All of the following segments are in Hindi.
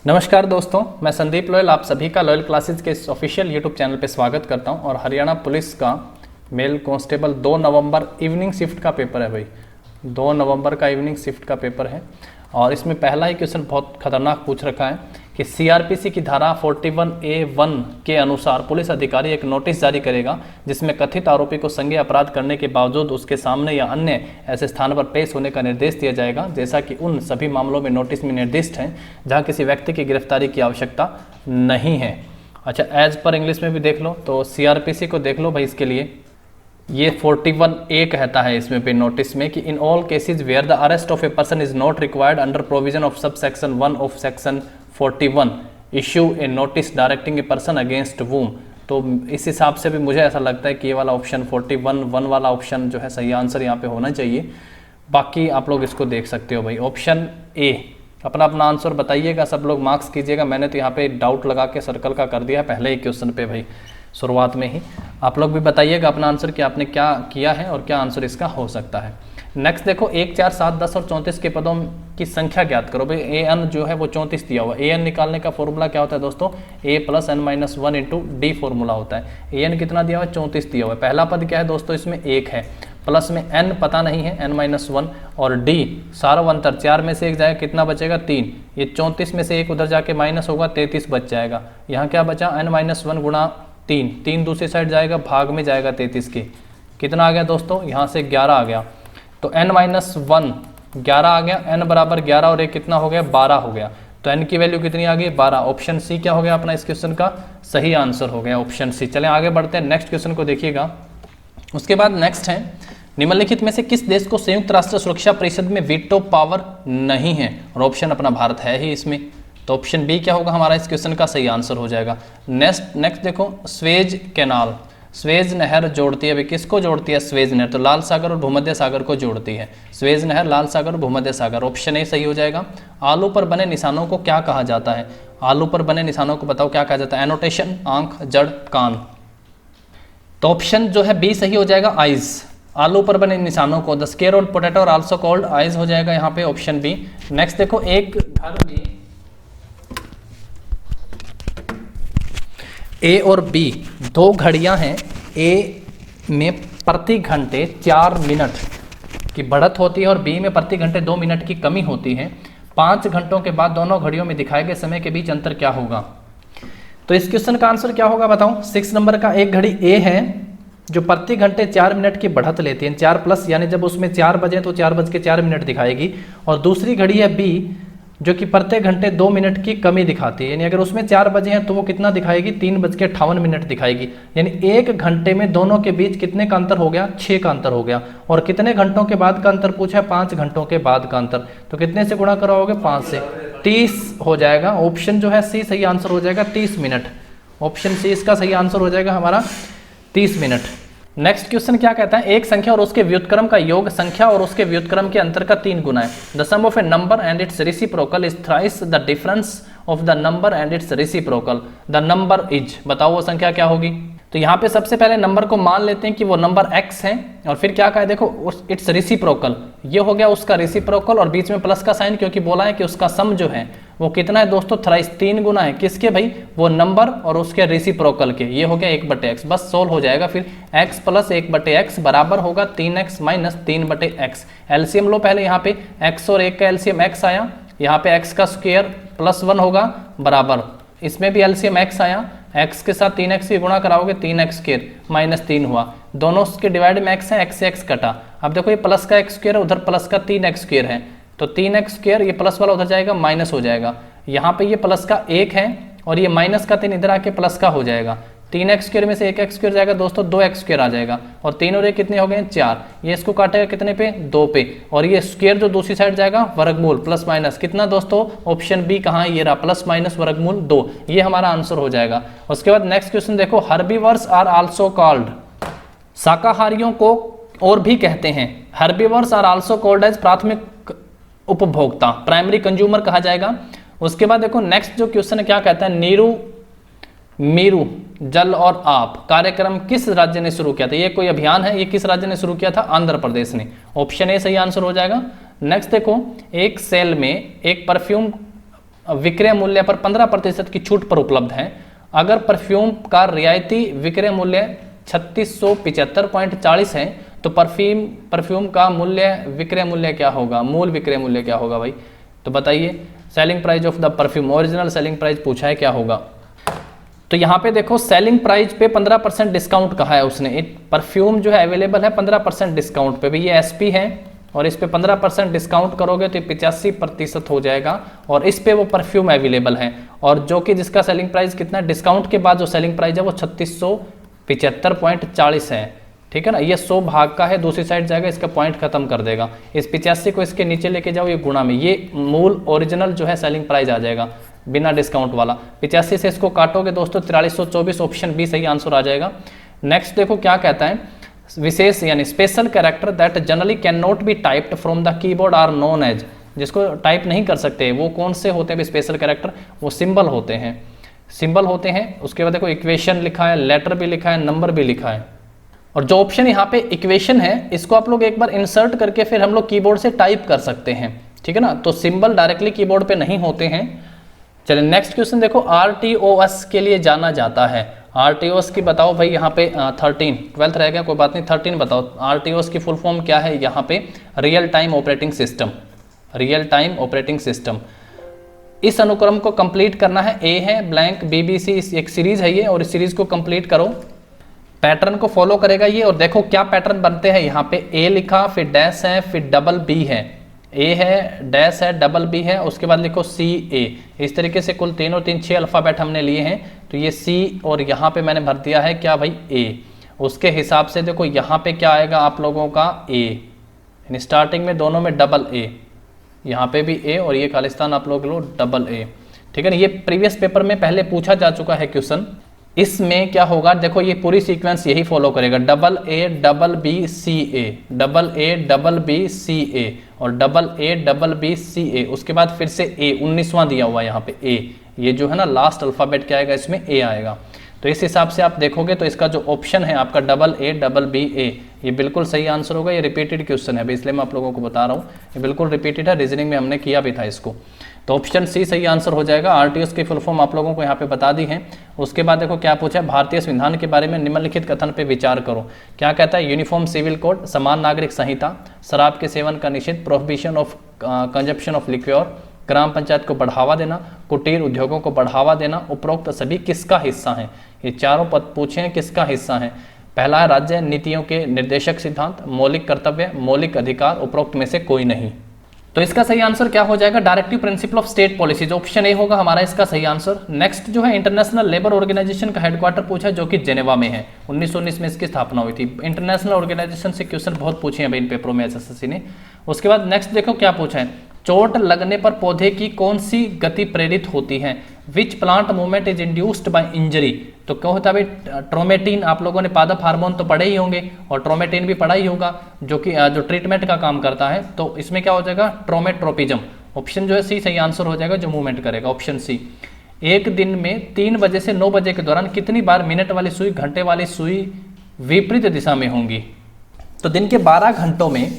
नमस्कार दोस्तों, मैं संदीप लोयल आप सभी का लॉयल क्लासेज के इस ऑफिशियल यूट्यूब चैनल पे स्वागत करता हूं। और हरियाणा पुलिस का मेल कांस्टेबल 2 नवंबर इवनिंग शिफ्ट का पेपर है भाई। 2 नवंबर का इवनिंग शिफ्ट का पेपर है और इसमें पहला ही क्वेश्चन बहुत खतरनाक पूछ रखा है कि सीआरपीसी की धारा 41A(1) के अनुसार पुलिस अधिकारी एक नोटिस जारी करेगा जिसमें कथित आरोपी को संज्ञेय अपराध करने के बावजूद उसके सामने या अन्य ऐसे स्थान पर पेश होने का निर्देश दिया जाएगा जैसा कि उन सभी मामलों में नोटिस में निर्दिष्ट है जहां किसी व्यक्ति की गिरफ्तारी की आवश्यकता नहीं है। अच्छा, एज पर इंग्लिश में भी देख लो तो सीआरपीसी को देख लो भाई। इसके लिए ये 41A कहता है इसमें पे नोटिस में कि in all cases where the arrest of a person is not required under provision of sub section 1 of section 41 issue a notice directing a person against whom. तो इस हिसाब से भी मुझे ऐसा लगता है कि ये वाला ऑप्शन 41(1) वाला ऑप्शन जो है सही आंसर यहाँ पे होना चाहिए। बाकी आप लोग इसको देख सकते हो भाई। ऑप्शन ए अपना अपना आंसर बताइएगा, सब लोग मार्क्स कीजिएगा। मैंने तो यहाँ पे डाउट लगा के सर्कल का कर दिया है पहले ही क्वेश्चन पे भाई, शुरुआत में ही। आप लोग भी बताइएगा अपना आंसर कि आपने क्या किया है और क्या आंसर इसका हो सकता है। नेक्स्ट देखो, 1, 4, 7, 10 और 34 के पदों की संख्या ज्ञात करो भाई। an जो है वो 34 दिया हुआ है। an निकालने का फॉर्मूला क्या होता है दोस्तों? a + n-1 × d फॉर्मूला होता है। an कितना दिया हुआ है? 34 दिया हुआ है। पहला पद क्या है दोस्तों? इसमें 1 है, प्लस में n पता नहीं है n-1 और d सारा अंतर 4 में से 1 जाएगा, कितना बचेगा? 3। ये 34 में से 1 उधर जाके माइनस होगा, 33 बच जाएगा। यहाँ क्या बचा? n-1 गुणा 3, 3 दूसरी साइड जाएगा, भाग में जाएगा 33 के। कितना आ गया दोस्तों? यहाँ से 11 आ गया। तो n-1 11 आ गया, n बराबर 11 और 1 कितना हो गया? 12 हो गया। तो n की वैल्यू कितनी आ गई? 12। ऑप्शन सी क्या हो गया अपना इस क्वेश्चन का? सही आंसर हो गया ऑप्शन सी। चलें आगे बढ़ते हैं, नेक्स्ट क्वेश्चन को देखिएगा। उसके बाद नेक्स्ट है, निम्नलिखित में से किस देश को संयुक्त राष्ट्र सुरक्षा परिषद में वीटो पावर नहीं है? और ऑप्शन अपना भारत है ही इसमें। तो ऑप्शन बी क्या होगा हमारा इस क्वेश्चन का? सही आंसर हो जाएगा। नेक्स्ट देखो, स्वेज कैनाल, स्वेज नहर जोड़ती है अभी किसको जोड़ती है? स्वेज नहर तो लाल सागर और भूमध्य सागर को जोड़ती है। स्वेज नहर लाल सागर और भूमध्य सागर, ऑप्शन ए सही हो जाएगा। आलू पर बने निशानों को क्या कहा जाता है? आलू पर बने निशानों को बताओ क्या कहा जाता है? एनोटेशन, आंख, जड़, कान। तो ऑप्शन जो है बी सही हो जाएगा, आइज। आलू पर बने निशानों को द स्केयर ऑन पोटैटो और आल्सो कॉल्ड आइज हो जाएगा यहाँ पे ऑप्शन बी। नेक्स्ट देखो, एक घर में ए और बी 2 घड़ियां हैं। ए में प्रति घंटे 4 मिनट की बढ़त होती है और बी में प्रति घंटे 2 मिनट की कमी होती है। 5 घंटों के बाद दोनों घड़ियों में दिखाए गए समय के बीच अंतर क्या होगा? तो इस क्वेश्चन का आंसर क्या होगा बताओ? 6 नंबर का एक घड़ी ए है जो प्रति घंटे 4 मिनट की बढ़त लेती है, 4 प्लस, यानी जब उसमें 4 बजे तो 4:04 मिनट दिखाएगी। और दूसरी घड़ी है बी जो कि प्रत्येक घंटे 2 मिनट की कमी दिखाती है, यानी अगर उसमें 4 बजे हैं तो वो कितना दिखाएगी? 3:58 मिनट दिखाएगी। यानी 1 घंटे में दोनों के बीच कितने का अंतर हो गया? 6 का अंतर हो गया। और कितने घंटों के बाद का अंतर पूछा है? 5 घंटों के बाद का अंतर। तो कितने से गुणा कराओगे? 5 से। 30 हो जाएगा। ऑप्शन जो है सी सही आंसर हो जाएगा, 30 मिनट। ऑप्शन सी इसका सही आंसर हो जाएगा हमारा 30 मिनट। नेक्स्ट क्वेश्चन क्या कहता है? एक संख्या और उसके व्युत्क्रम का योग संख्या और उसके व्युत्क्रम के अंतर का 3 गुना है। The sum of a number and its reciprocal is thrice the difference of the number and its reciprocal. The number is, बताओ वो संख्या क्या होगी? तो यहाँ पे सबसे पहले नंबर को मान लेते हैं कि वो नंबर x है और फिर क्या कहा है देखो, इट्स रेसिप्रोकल, ये हो गया उसका रेसिप्रोकल और बीच में प्लस का साइन, क्योंकि बोला है कि उसका सम जो है वो कितना है दोस्तों? थ्राइस, 3 गुना है। किसके भाई? वो नंबर और उसके रेसिप्रोकल के। ये हो गया 1/x, बस सोल्व हो जाएगा। फिर x + 1/x बराबर होगा 3x - 3/x। एलसीएम लो पहले, यहाँ पे x और 1 का एलसीएम x आया, यहाँ पे x का स्क्वायर +1 होगा बराबर, इसमें भी एलसीएम x आया, x के साथ 3x की गुणा कराओगे 3x² -3 हुआ। दोनों के डिवाइड में x है, x से x कटा। अब देखो ये प्लस का x² है, उधर प्लस का 3x² है, तो 3x², ये प्लस वाला उधर जाएगा माइनस हो जाएगा। यहाँ पे ये प्लस का 1 है और ये माइनस का 3 इधर आके प्लस का हो जाएगा। 3x² में से 1x² जाएगा दोस्तों, 2x² आ जाएगा और 3 और 1 कितने हो गए? 4। ये इसको काटेगा कितने पे? 2 पे। और ये स्क्वायर जो दूसरी साइड जाएगा वर्गमूल प्लस माइनस, कितना दोस्तों? ऑप्शन बी कहाँ है? ये रहा, ± वर्गमूल 2। ये हमारा आंसर हो जाएगा। उसके बाद नेक्स्ट क्वेश्चन देखो, हर्बीवर्स आर आल्सो कॉल्ड, शाकाहारियों को और भी कहते हैं। Herbivores are also called as, प्राथमिक उपभोक्ता, प्राइमरी कंज्यूमर कहा जाएगा। उसके बाद देखो नेक्स्ट जो क्वेश्चन है क्या कहता है? नीरू मीरू जल और आप कार्यक्रम किस राज्य ने शुरू किया था? ये कोई अभियान है, ये किस राज्य ने शुरू किया था? आंध्र प्रदेश ने। ऑप्शन ए सही आंसर हो जाएगा। नेक्स्ट देखो, एक सेल में एक परफ्यूम विक्रय मूल्य पर 15% की छूट पर उपलब्ध हैं। अगर परफ्यूम का रियायती विक्रय मूल्य 3675.40 है तो परफ्यूम का विक्रय मूल्य क्या होगा, मूल विक्रय मूल्य क्या होगा भाई? तो बताइए, selling price of the perfume, original selling price पूछा है, क्या होगा? तो यहाँ पे देखो सेलिंग प्राइस पे 15% डिस्काउंट कहा है उसने। परफ्यूम जो है अवेलेबल है 15% डिस्काउंट पे, भाई ये एसपी है और इस पे 15% डिस्काउंट करोगे तो 85% हो जाएगा और इस पे वो परफ्यूम अवेलेबल है, और जो कि जिसका सेलिंग प्राइस कितना है, डिस्काउंट के बाद जो सेलिंग प्राइस है वो 3675.40 है, ठीक है ना। ये 100 भाग का है, दूसरी साइड जाएगा, इसका पॉइंट खत्म कर देगा। इस 85 को इसके नीचे लेके जाओ, ये गुणा में, ये मूल ओरिजिनल जो है सेलिंग प्राइस आ जाएगा बिना डिस्काउंट वाला। 85 से इसको काटोगे दोस्तों 4324, ऑप्शन बी सही आंसर आ जाएगा। नेक्स्ट देखो क्या कहता है, विशेष यानी special character that generally can not be typed from the keyboard are known as, जिसको टाइप नहीं कर सकते वो कौन से होते हैं स्पेशल कैरेक्टर? वो सिंबल होते हैं, सिंबल होते हैं। उसके बाद देखो इक्वेशन लिखा है, लेटर भी लिखा है, नंबर भी लिखा है, और जो ऑप्शन यहाँ पे इक्वेशन है इसको आप लोग एक बार इंसर्ट करके फिर हम लोग कीबोर्ड से टाइप कर सकते हैं, ठीक है ना। तो सिंबल डायरेक्टली कीबोर्ड पे नहीं होते हैं। चलिए नेक्स्ट क्वेश्चन देखो, आरटीओएस के लिए जाना जाता है। आरटीओएस की बताओ भाई, यहाँ पे 12th रह गया, कोई बात नहीं, 13 बताओ। आरटीओएस की फुल फॉर्म क्या है यहाँ पे? Real time operating system, real time operating system. इस अनुक्रम को कंप्लीट करना है, ए है ब्लैंक बीबीसी, एक सीरीज है ये, और इस सीरीज को कंप्लीट करो, पैटर्न को फॉलो करेगा ये। और देखो क्या पैटर्न बनते हैं, यहाँ पे ए लिखा, फिर डैश है, फिर डबल बी है, ए है, डैश है, डबल बी है, उसके बाद लिखो सी ए। इस तरीके से कुल 3 और 3 6 अल्फाबेट हमने लिए हैं। तो ये सी और यहाँ पे मैंने भर दिया है क्या भाई, ए। उसके हिसाब से देखो यहाँ पे क्या आएगा आप लोगों का, ए, स्टार्टिंग में दोनों में डबल ए, यहाँ पे भी ए, और ये खालिस्तान आप लोग लो डबल ए, ठीक है ना। ये प्रीवियस पेपर में पहले पूछा जा चुका है क्वेश्चन। इसमें क्या होगा, देखो ये पूरी सीक्वेंस यही फॉलो करेगा, double A double B C A, double A double B C A, और double A double B C A. उसके बाद फिर से ए, 19वां दिया हुआ है यहाँ पे ए, ये जो है ना लास्ट अल्फाबेट क्या आएगा, इसमें ए आएगा। तो इस हिसाब से आप देखोगे तो इसका जो ऑप्शन है आपका डबल ए डबल बी ए, ये बिल्कुल सही आंसर होगा। ये रिपीटेड क्वेश्चन है, इसलिए मैं आप लोगों को बता रहा हूँ, ये बिल्कुल रिपीटेड है, रीजनिंग में हमने किया भी था इसको। तो ऑप्शन सी सही आंसर हो जाएगा। आरटीओएस की फुल फॉर्म आप लोगों को यहाँ पे बता दी है। उसके बाद देखो क्या पूछा है, भारतीय संविधान के बारे में निम्नलिखित कथन पे विचार करो। क्या कहता है, यूनिफॉर्म सिविल कोड, समान नागरिक संहिता, शराब के सेवन का निषेध, प्रोहिबिशन ऑफ कंजप्शन ऑफ लिक्योर, ग्राम पंचायत को बढ़ावा देना, कुटीर उद्योगों को बढ़ावा देना, उपरोक्त सभी किसका हिस्सा है? ये चारों पद पूछे हैं, किसका हिस्सा है? पहला है राज्य नीतियों के निर्देशक सिद्धांत, मौलिक कर्तव्य, मौलिक अधिकार, उपरोक्त में से कोई नहीं। तो इसका सही आंसर क्या हो जाएगा, directive principle of state policies, option A होगा हमारा इसका सही आंसर। नेक्स्ट जो है इंटरनेशनल लेबर ऑर्गेनाइजेशन का हेडक्वार्टर पूछा है, जो कि जेनेवा में है। 1919 में इसकी स्थापना हुई थी। इंटरनेशनल ऑर्गेनाइजेशन से क्वेश्चन बहुत पूछे हैं भाई इन पेपरों में एसएससी ने। उसके बाद नेक्स्ट देखो क्या पूछा है, चोट लगने पर पौधे की कौन सी गति प्रेरित होती है? Which plant movement is induced by injury? तो क्या होता है भाई, ट्रोमेटिन, आप लोगों ने पादप हार्मोन तो पढ़े ही होंगे, और ट्रोमेटिन भी पढ़ा ही होगा, जो कि जो ट्रीटमेंट का काम करता है। तो इसमें क्या हो जाएगा, ट्रोमेट्रोपिज्म। ऑप्शन जो है सी सही आंसर हो जाएगा, जो मूवमेंट करेगा, ऑप्शन सी। एक दिन में 3 बजे से 9 बजे के दौरान कितनी बार मिनट वाली सुई घंटे वाली सुई विपरीत दिशा में होंगी? तो दिन के 12 घंटों में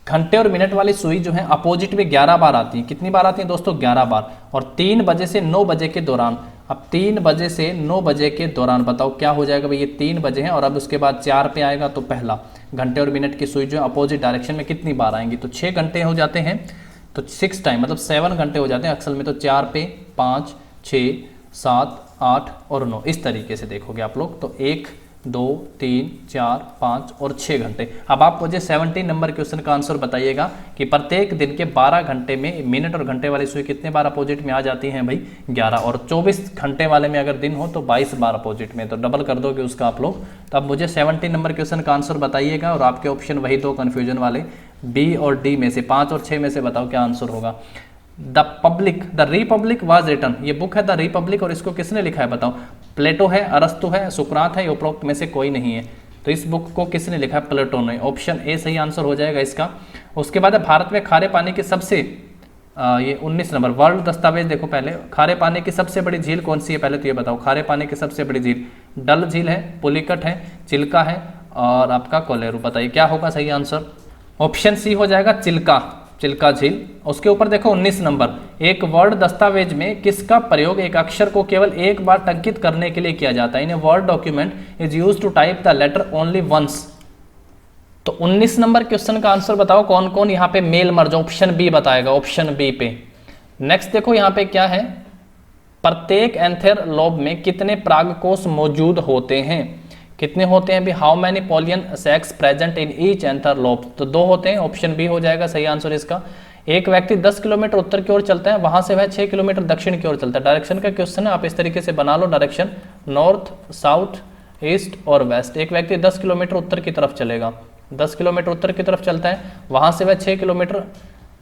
घंटे और मिनट वाली सुई जो है अपोजिट में 11 बार आती है। कितनी बार आती है दोस्तों, 11 बार। और 3 बजे से 9 बजे के दौरान, अब 3 बजे से 9 बजे के दौरान बताओ क्या हो जाएगा भाई, ये 3 बजे हैं और अब उसके बाद 4 पे आएगा, तो पहला घंटे और मिनट की सुई जो है अपोजिट डायरेक्शन में कितनी बार आएंगी? तो 6 घंटे हो जाते हैं, तो 6 टाइम मतलब 7 घंटे हो जाते हैं असल में। तो 4 पे 5 6 7 8 और 9, इस तरीके से देखोगे आप लोग। तो 1 2 3 4 5 और 6 घंटे। अब आप मुझे 17 नंबर क्वेश्चन का आंसर बताइएगा कि प्रत्येक दिन के 12 घंटे में मिनट और घंटे वाली सुई कितने बार अपोजिट में आ जाती हैं भाई, 11। और 24 घंटे वाले में अगर दिन हो तो 22 बार अपोजिट में, तो डबल कर दोगे उसका आप लोग। तो अब मुझे 17 नंबर क्वेश्चन का आंसर बताइएगा, और आपके ऑप्शन वही 2 कन्फ्यूजन वाले, बी और डी में से, 5 और 6 में से बताओ क्या आंसर होगा। द रिपब्लिक वाज रिटन, ये बुक है द रिपब्लिक, और इसको किसने लिखा है बताओ? प्लेटो है, अरस्तु है, सुकरात है, उपरोक्त में से कोई नहीं है। तो इस बुक को किसने लिखा है? प्लेटो ने, ऑप्शन ए सही आंसर हो जाएगा इसका। उसके बाद भारत में खारे पानी की सबसे ये 19 नंबर वर्ल्ड दस्तावेज देखो पहले, खारे पानी की सबसे बड़ी झील कौन सी है पहले तो ये बताओ। खारे पानी की सबसे बड़ी झील डल झील है, पुलिकट है, चिल्का है और आपका कोलेरू। बताइए क्या होगा सही आंसर? ऑप्शन सी हो जाएगा चिल्का। चिल्का झील। उसके ऊपर देखो 19 नंबर, एक वर्ड दस्तावेज में किसका प्रयोग एक अक्षर को केवल एक बार टंकित करने के लिए किया जाता है? In a word document is used to type the letter only once. तो 19 नंबर क्वेश्चन का आंसर बताओ कौन कौन यहाँ पे मेल मर्ज, ऑप्शन बी बताएगा, ऑप्शन बी पे। नेक्स्ट देखो यहाँ पे क्या है, प्रत्येक एंथर लोब में कितने परागकोश मौजूद होते हैं? कितने होते हैं भी? How many pollen sacs present in each anther lobe? तो 2 होते हैं, ऑप्शन बी हो जाएगा सही आंसर इसका। एक व्यक्ति 10 किलोमीटर उत्तर की ओर चलता है, वहां से वह 6 किलोमीटर दक्षिण की ओर चलता है। डायरेक्शन का क्वेश्चन है, आप इस तरीके से बना लो डायरेक्शन, नॉर्थ, साउथ, ईस्ट और वेस्ट। एक व्यक्ति 10 किलोमीटर उत्तर की तरफ चलेगा, 10 किलोमीटर उत्तर की तरफ चलता है, वहां से वह 6 किलोमीटर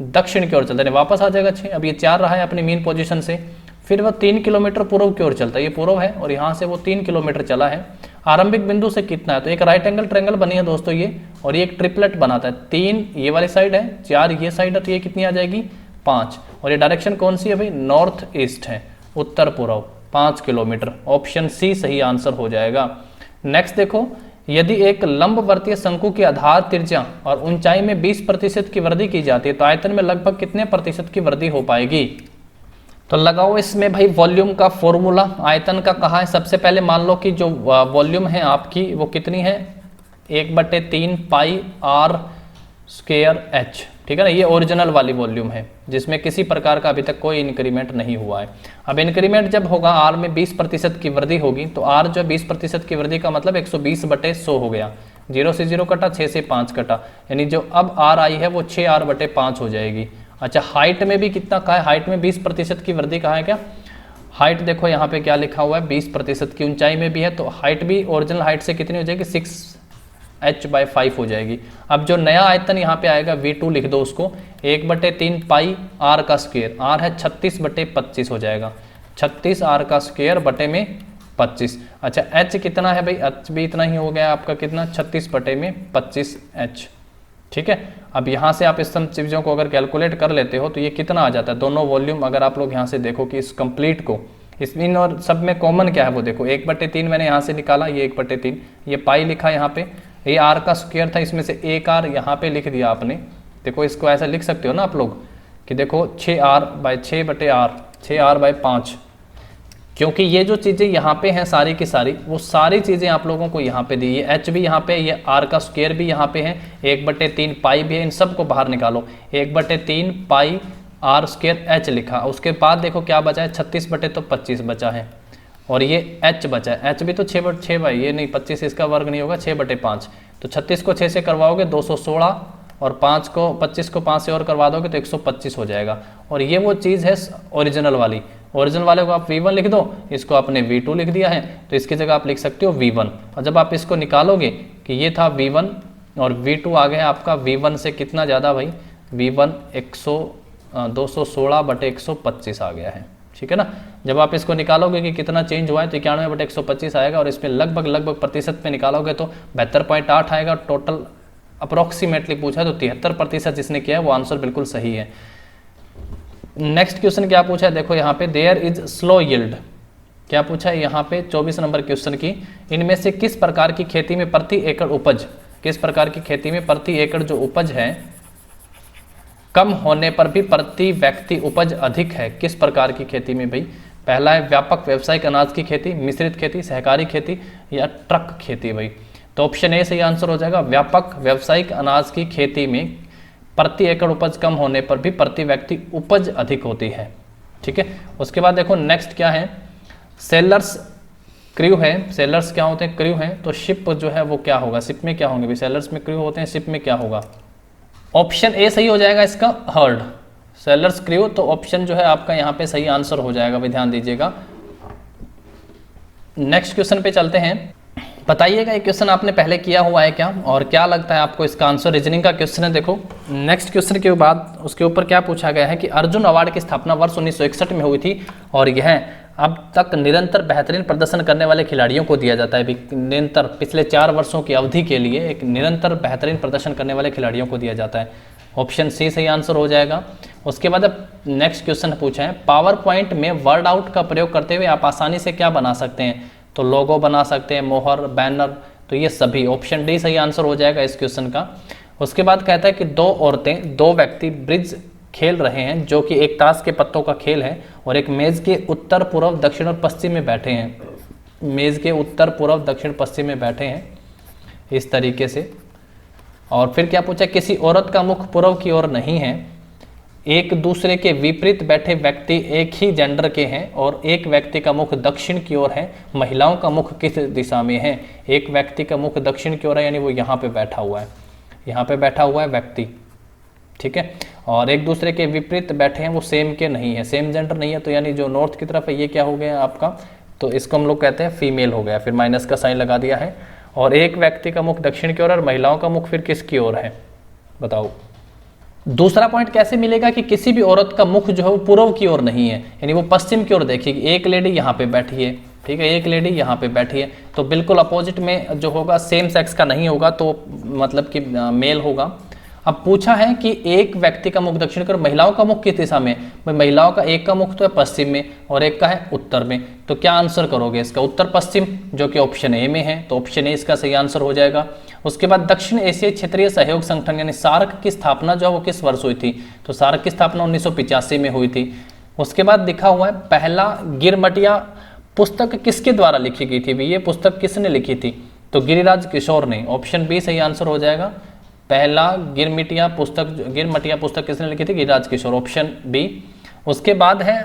दक्षिण की ओर चलता है, वापस आ जाएगा 6। अब ये 4 रहा है अपनी मीन पोजीशन से। फिर वह 3 किलोमीटर पूर्व की ओर चलता है, ये पूर्व है, और यहाँ से वो 3 किलोमीटर चला है। आरंभिक बिंदु से कितना है? तो एक राइट एंगल ट्रायंगल बनी है दोस्तों ये, और ये एक ट्रिपलेट बनाता है। 3 ये वाली साइड है, 4 ये साइड है, तो ये कितनी आ जाएगी? 5। और ये डायरेक्शन कौन सी है भाई? नॉर्थ ईस्ट है, उत्तर पूर्व, 5 किलोमीटर। ऑप्शन सी सही आंसर हो जाएगा। नेक्स्ट देखो, यदि एक लंबवर्तीय शंकु की आधार त्रिज्या और ऊंचाई में 20% की वृद्धि की जाती है तो आयतन में लगभग कितने प्रतिशत की वृद्धि हो पाएगी? तो लगाओ इसमें भाई वॉल्यूम का फॉर्मूला। आयतन का कहा है, सबसे पहले मान लो कि जो वॉल्यूम है आपकी वो कितनी है? 1/3 पाई आर स्क्वायर एच, ठीक है ना। ये ओरिजिनल वाली वॉल्यूम है जिसमें किसी प्रकार का अभी तक कोई इंक्रीमेंट नहीं हुआ है। अब इंक्रीमेंट जब होगा, आर में 20% की वृद्धि होगी, तो आर जो 20% की वृद्धि का मतलब 120/100 हो गया। 0 से 0 कटा, 6 से 5 कटा, यानी जो अब आर आई है वो 6r/5 हो जाएगी। अच्छा, हाइट में भी कितना कहा है? हाइट में 20% की वृद्धि कहा है क्या? हाइट देखो यहाँ पे क्या लिखा हुआ है, 20% की। ऊंचाई में भी है, तो हाइट भी ओरिजिनल हाइट से कितनी हो जाएगी? 6h/5 हो जाएगी। अब जो नया आयतन यहाँ पे आएगा V2 लिख दो उसको, 1/3 पाई आर का स्क्वायर, आर है 36/25 हो जाएगा, 36 आर का स्क्वायर बटे में 25। अच्छा, एच कितना है भाई? एच भी इतना ही हो गया आपका, कितना? 36/25 एच, ठीक है। अब यहाँ से आप इस सब चीज़ों को अगर कैलकुलेट कर लेते हो तो ये कितना आ जाता है? दोनों वॉल्यूम अगर आप लोग यहाँ से देखो कि इस कंप्लीट को, इसमें और सब में कॉमन क्या है वो देखो, 1/3 मैंने यहाँ से निकाला, ये 1/3, ये पाई लिखा यहाँ पे, ये आर का स्क्वायर था, इसमें से 1 आर यहाँ पे लिख दिया आपने। देखो इसको ऐसा लिख सकते हो ना आप लोग कि देखो 6r/6/r, 6r/5, क्योंकि ये जो चीज़ें यहाँ पे हैं सारी की सारी, वो सारी चीज़ें आप लोगों को यहाँ पे दी। ये एच भी यहाँ पे, ये आर का स्क्वायर भी यहाँ पे है, 1/3 पाई भी है, इन सब को बाहर निकालो। 1/3 पाई आर स्क्वायर एच लिखा, उसके बाद देखो क्या बचा है? 36/25 बचा है, और ये एच बचा है। एच भी तो 6 भाई, ये नहीं 25 इसका वर्ग नहीं होगा, 6/5। तो 36 को 6 से करवाओगे 216, और 5 को 25 को 5 से और करवा दोगे तो 125 हो जाएगा। और ये वो चीज़ है ओरिजिनल वाली। ओरिजिनल वाले को आप V1 लिख दो, इसको आपने V2 लिख दिया है, तो इसकी जगह आप लिख सकते हो V1। और जब आप इसको निकालोगे कि ये था V1 और V2 आ गया आपका V1 से कितना ज़्यादा भाई? V1 216/125 आ गया है, ठीक है ना। जब आप इसको निकालोगे कि कितना चेंज हुआ है तो 91/125 आएगा, और इसमें लगभग प्रतिशत में निकालोगे तो 72.8 आएगा। टोटल अप्रोक्सीमेटली पूछा है तो 73% जिसने किया है वो आंसर बिल्कुल सही है। नेक्स्ट क्वेश्चन क्या पूछा है? देखो यहाँ पे, देयर इज स्लो यील्ड, क्या पूछा है यहाँ पे 24 नंबर क्वेश्चन की, इनमें से किस प्रकार की खेती में प्रति एकड़ उपज, किस प्रकार की खेती में प्रति एकड़ जो उपज है कम होने पर भी प्रति व्यक्ति उपज अधिक है? किस प्रकार की खेती में भाई? पहला है व्यापक व्यावसायिक अनाज की खेती, मिश्रित खेती, सहकारी खेती या ट्रक खेती भाई? तो ऑप्शन ए सही आंसर हो जाएगा। व्यापक व्यावसायिक अनाज की खेती में प्रति एकड़ उपज कम होने पर भी प्रति व्यक्ति उपज अधिक होती है, ठीक है। उसके बाद देखो नेक्स्ट क्या है, सेलर्स क्रू है। सेलर्स क्या होते हैं? क्रू हैं। तो शिप जो है वो क्या होगा? शिप में क्या होंगे भाई? सेलर्स में क्रू होते हैं, शिप में क्या होगा? ऑप्शन ए सही हो जाएगा इसका, हर्ड। सेलर्स क्रू, तो ऑप्शन जो है आपका यहाँ पे सही आंसर हो जाएगा भाई, ध्यान दीजिएगा। नेक्स्ट क्वेश्चन पे चलते हैं। बताइएगा ये क्वेश्चन आपने पहले किया हुआ है क्या, और क्या लगता है आपको इसका आंसर? रीजनिंग का क्वेश्चन है। देखो नेक्स्ट क्वेश्चन के बाद उसके ऊपर क्या पूछा गया है कि अर्जुन अवार्ड की स्थापना वर्ष 1961 में हुई थी, और यह अब तक निरंतर बेहतरीन प्रदर्शन करने वाले खिलाड़ियों को दिया जाता है। निरंतर पिछले 4 वर्षों की अवधि के लिए एक निरंतर बेहतरीन प्रदर्शन करने वाले खिलाड़ियों को दिया जाता है। ऑप्शन सी सही आंसर हो जाएगा। उसके बाद अब नेक्स्ट क्वेश्चन पूछा है, पावर पॉइंट में वर्ड आउट का प्रयोग करते हुए आप आसानी से क्या बना सकते हैं? तो लोगो बना सकते हैं, मोहर, बैनर, तो ये सभी। ऑप्शन डी सही आंसर हो जाएगा इस क्वेश्चन का। उसके बाद कहता है कि दो औरतें, दो व्यक्ति ब्रिज खेल रहे हैं जो कि एक ताश के पत्तों का खेल है और एक मेज के उत्तर पूर्व दक्षिण और पश्चिम में बैठे हैं। मेज के उत्तर पूर्व दक्षिण पश्चिम में बैठे हैं इस तरीके से। और फिर क्या पूछा, किसी औरत का मुख पूर्व की ओर नहीं है, एक दूसरे के विपरीत बैठे व्यक्ति एक ही जेंडर के हैं और एक व्यक्ति का मुख दक्षिण की ओर है, महिलाओं का मुख किस दिशा में है? एक व्यक्ति का मुख दक्षिण की ओर है, यानी वो यहाँ पे बैठा हुआ है, यहाँ पे बैठा हुआ है व्यक्ति, ठीक है। और एक दूसरे के विपरीत बैठे हैं, वो सेम के नहीं है, सेम जेंडर नहीं है, तो यानी जो नॉर्थ की तरफ है ये क्या हो गया आपका, तो इसको हम लोग कहते हैं फीमेल हो गया, फिर माइनस का साइन लगा दिया है। और एक व्यक्ति का मुख दक्षिण की ओर और महिलाओं का मुख फिर किसकी ओर है, बताओ। दूसरा पॉइंट कैसे मिलेगा कि किसी भी औरत का मुख जो है वो पूर्व की ओर नहीं है, यानी वो पश्चिम की ओर देखेगी। एक लेडी यहाँ पे बैठी है, ठीक है, एक लेडी यहाँ पे बैठी है, तो बिल्कुल अपोजिट में जो होगा सेम सेक्स का नहीं होगा, तो मतलब कि मेल होगा। अब पूछा है कि एक व्यक्ति का मुख दक्षिण की ओर, महिलाओं का मुख किस दिशा में? भाई महिलाओं का एक का मुख तो है पश्चिम में और एक का है उत्तर में, तो क्या आंसर करोगे इसका? उत्तर पश्चिम, जो कि ऑप्शन ए में है, तो ऑप्शन ए इसका सही आंसर हो जाएगा। उसके बाद दक्षिण एशियाई क्षेत्रीय सहयोग संगठन यानी सार्क की स्थापना जो है वो किस वर्ष हुई थी? तो सार्क की स्थापना 1985 में हुई थी। उसके बाद लिखा हुआ है पहला गिरमटिया पुस्तक किसके द्वारा लिखी गई थी? ये पुस्तक किसने लिखी थी? तो गिरिराज किशोर ने, ऑप्शन बी सही आंसर हो जाएगा। पहला गिरमटिया पुस्तक किसने लिखी थी? Giriraj Kishore, option B. उसके बाद है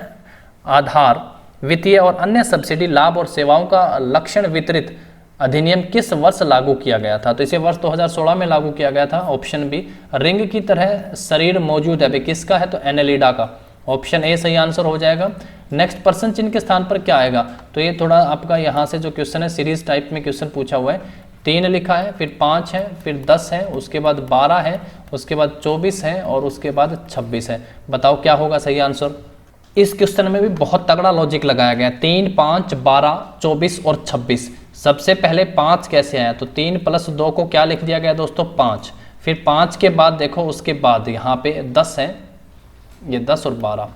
आधार वित्तीय और अन्य सब्सिडी लाभ और सेवाओं का लक्षण वितरित अधिनियम किस वर्ष लागू किया गया था? तो इसे वर्ष 2016 में लागू किया गया था, ऑप्शन बी। रिंग की तरह शरीर मौजूद है, किसका है? तो एनेलिडा का, ऑप्शन ए सही आंसर हो जाएगा। नेक्स्ट पर्सन चिन्ह के स्थान पर क्या आएगा? तो ये थोड़ा आपका यहाँ से जो क्वेश्चन है सीरीज टाइप में क्वेश्चन पूछा हुआ है। 3 लिखा है, फिर 5 है, फिर 10 है, उसके बाद 12 है, उसके बाद 24 है और उसके बाद 26 है। बताओ क्या होगा सही आंसर? इस क्वेश्चन में भी बहुत तगड़ा लॉजिक लगाया गया है। 3, 5, 12, 24 और 26। सबसे पहले 5 कैसे आया? तो 3 + 2 को क्या लिख दिया गया दोस्तों? 5। फिर 5 के बाद देखो उसके बाद यहाँ पे 10 है, ये 10 और 12,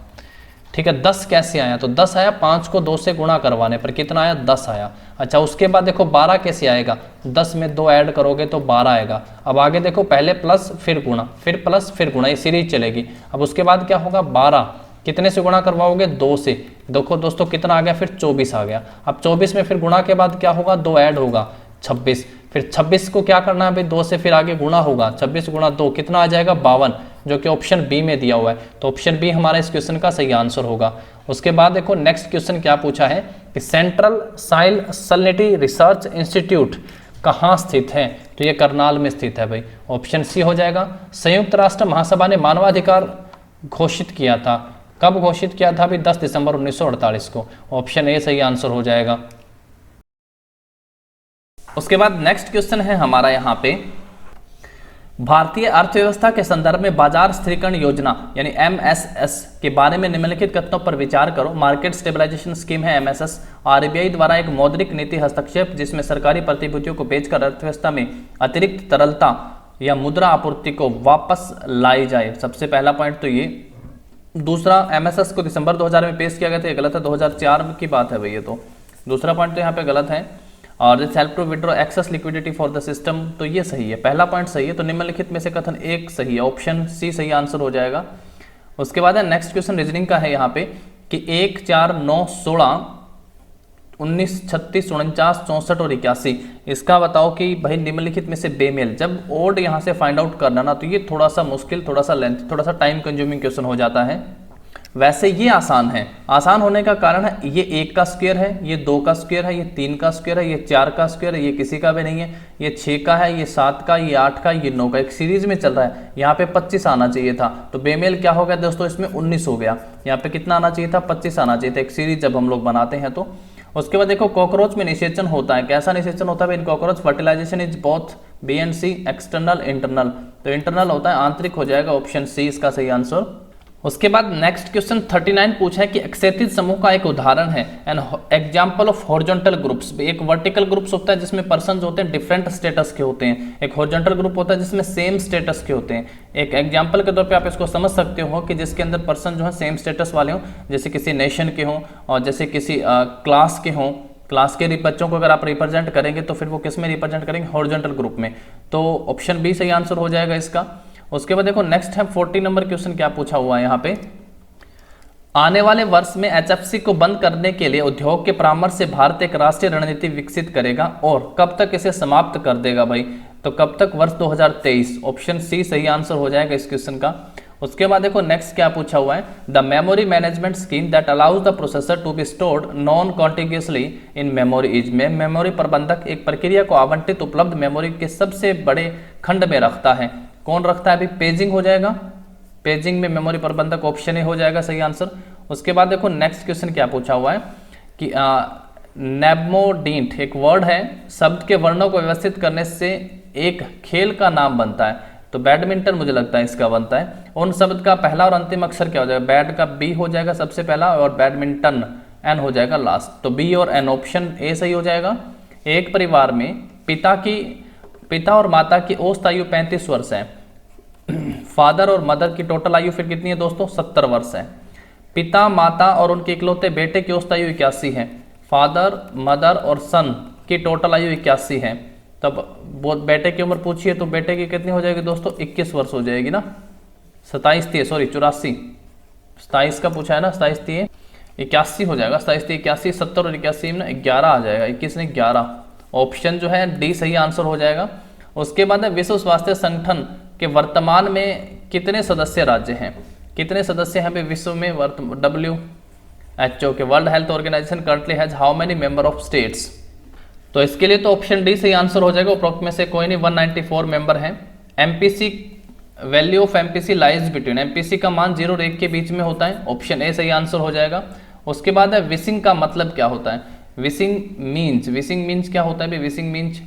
ठीक है। 10 कैसे आया? तो 10 आया, 5 को 2 से गुणा करवाने पर कितना आया? 10 आया। अच्छा, उसके बाद देखो 12 कैसे आएगा? 10 में 2 ऐड करोगे तो 12 आएगा। अब आगे देखो पहले प्लस फिर गुणा, फिर प्लस फिर गुणा, ये सीरीज चलेगी। अब उसके बाद क्या होगा? 12 कितने से गुणा करवाओगे? 2 से। देखो दोस्तों कितना आ गया? फिर 24 आ गया। अब 24 में फिर गुणा के बाद क्या होगा? 2 ऐड होगा, 26। फिर 26 को क्या करना है भाई? 2 से फिर आगे गुणा होगा, 26 गुणा 2 कितना आ जाएगा? 52, जो कि ऑप्शन बी में दिया हुआ है। तो ऑप्शन बी हमारा इस क्वेश्चन का सही आंसर होगा। उसके बाद देखो नेक्स्ट क्वेश्चन क्या पूछा है कि central soil salinity research institute कहाँ स्थित है? तो ये करनाल में स्थित है भाई, ऑप्शन सी हो जाएगा। संयुक्त राष्ट्र महासभा ने मानवाधिकार घोषित किया था, कब घोषित किया था? अभी 10 दिसंबर 1948 को, ऑप्शन ए सही आंसर हो जाएगा। उसके बाद नेक्स्ट क्वेश्चन है हमारा यहाँ पे, भारतीय अर्थव्यवस्था के संदर्भ में बाजार स्थिरीकरण योजना यानी MSS के बारे में निम्नलिखित कथनों पर विचार करो। मार्केट स्टेबलाइजेशन स्कीम है MSS, RBI द्वारा एक मौद्रिक नीति हस्तक्षेप जिसमें सरकारी प्रतिभूतियों को बेचकर अर्थव्यवस्था में अतिरिक्त तरलता या मुद्रा आपूर्ति को वापस लाई जाए। सबसे पहला पॉइंट तो ये। दूसरा, MSS को दिसंबर 2000 में पेश किया गया था, ये गलत है, 2004 की बात है भाई ये तो। दूसरा पॉइंट तो यहाँ पे गलत है। और this help to withdraw excess liquidity for the system, तो ये सही है, पहला पॉइंट सही है। तो निम्नलिखित में से कथन एक सही है, ऑप्शन सी सही आंसर हो जाएगा। उसके बाद है नेक्स्ट क्वेश्चन रीजनिंग का है यहाँ पे कि 1, 4, 9, 16, 19, 36, 49, 64 और 81, इसका बताओ कि भाई निम्नलिखित में से बेमेल। जब ओड यहाँ से फाइंड आउट करना ना, तो ये थोड़ा सा मुश्किल, थोड़ा सा लेंथ, थोड़ा सा टाइम कंज्यूमिंग क्वेश्चन हो जाता है। वैसे ये आसान है। आसान होने का कारण है ये 1 का स्क्वायर है, ये 2 का स्क्वायर है, ये 3 का स्क्वायर है, ये 4 का स्क्वायर है, ये किसी का भी नहीं है, ये 6 का है, ये 7 का, ये 8 का, ये 9 का, एक सीरीज में चल रहा है। यहाँ पे 25 आना चाहिए था, तो बेमेल क्या हो गया दोस्तों? इसमें 19 हो गया। यहाँ पे कितना आना चाहिए था? 25 आना चाहिए था, एक सीरीज जब हम लोग बनाते हैं तो। उसके बाद देखो कॉकरोच में निषेचन होता है, कैसा निषेचन होता है in cockroach? Fertilisation is both B and C, external internal, तो इंटरनल होता है, आंतरिक हो जाएगा, ऑप्शन सी इसका सही आंसर। उसके बाद नेक्स्ट क्वेश्चन 39 पूछा है कि एक्सेतिज समूह का एक उदाहरण है an example of horizontal groups. एक वर्टिकल ग्रुप्स होता है जिसमें पर्सन होते हैं डिफरेंट स्टेटस के होते हैं, एक हॉरिजॉन्टल ग्रुप होता है जिसमें सेम स्टेटस के होते हैं। एक एग्जाम्पल के तौर पे आप इसको समझ सकते हो कि जिसके अंदर पर्सन जो है सेम स्टेटस वाले हों, जैसे किसी नेशन के हों और जैसे किसी क्लास के हों, क्लास के बच्चों को अगर आप रिप्रेजेंट करेंगे तो फिर वो किस में रिप्रेजेंट करेंगे, हॉरिजॉन्टल ग्रुप में। तो ऑप्शन बी सही आंसर हो जाएगा इसका। उसके बाद देखो नेक्स्ट है 40 नंबर क्वेश्चन, क्या पूछा हुआ है यहाँ पे, आने वाले वर्ष में एचएफसी को बंद करने के लिए उद्योग के परामर्श से भारत एक राष्ट्रीय रणनीति विकसित करेगा और कब तक इसे समाप्त कर देगा भाई, तो कब तक, वर्ष 2023, ऑप्शन सी सही आंसर हो जाएगा इस क्वेश्चन का। उसके बाद देखो नेक्स्ट क्या पूछा हुआ है, the memory management scheme that allows the processor to be stored non contiguously in memory is में मेमोरी प्रबंधक एक प्रक्रिया को आवंटित उपलब्ध मेमोरी के सबसे बड़े खंड में रखता है, कौन रखता है अभी, पेजिंग हो जाएगा, पेजिंग में मेमोरी प्रबंधक, ऑप्शन ए हो जाएगा सही आंसर। उसके बाद देखो नेक्स्ट क्वेश्चन क्या पूछा हुआ है कि नेमोडिंट एक वर्ड है, शब्द के वर्णों को व्यवस्थित करने से एक खेल का नाम बनता है, तो बैडमिंटन मुझे लगता है इसका बनता है। उन शब्द का पहला और अंतिम अक्षर क्या हो जाएगा, बैड का बी हो जाएगा सबसे पहला और बैडमिंटन एन हो जाएगा लास्ट, तो बी और एन, ऑप्शन ए सही हो जाएगा। एक परिवार में पिता और माता की औसत आयु 35 वर्ष है, फादर और मदर की टोटल आयु फिर कितनी है दोस्तों, 70 वर्ष है। पिता, माता और उनके इकलौते बेटे की औसत आयु 81 है, फादर, मदर और सन की टोटल आयु 81 है। तब बहुत बेटे की उम्र पूछिए तो बेटे की कितनी हो जाएगी दोस्तों, 21 वर्ष हो जाएगी ना, 27 का पूछा है ना, 81 हो जाएगा, 81, 70 और 81 में 11 आ जाएगा, 21 ने 11, ऑप्शन जो है डी सही आंसर हो जाएगा। उसके बाद विश्व स्वास्थ्य संगठन के वर्तमान में कितने सदस्य राज्य हैं, कितने सदस्य हैं विश्व में, WHO के World Health Organization currently has how many member of states, तो इसके लिए तो ऑप्शन डी सही आंसर हो जाएगा, उपरोक्त में से कोई नहीं, 194 मेंबर हैं। MPC, value of MPC lies between, MPC का मान 0 और 1 के बीच में होता है, ऑप्शन ए सही आंसर हो जाएगा। उसके बाद है विशिंग का मतलब क्या होता है, विशिंग मीन्स क्या होता है, विशिंग मीन्स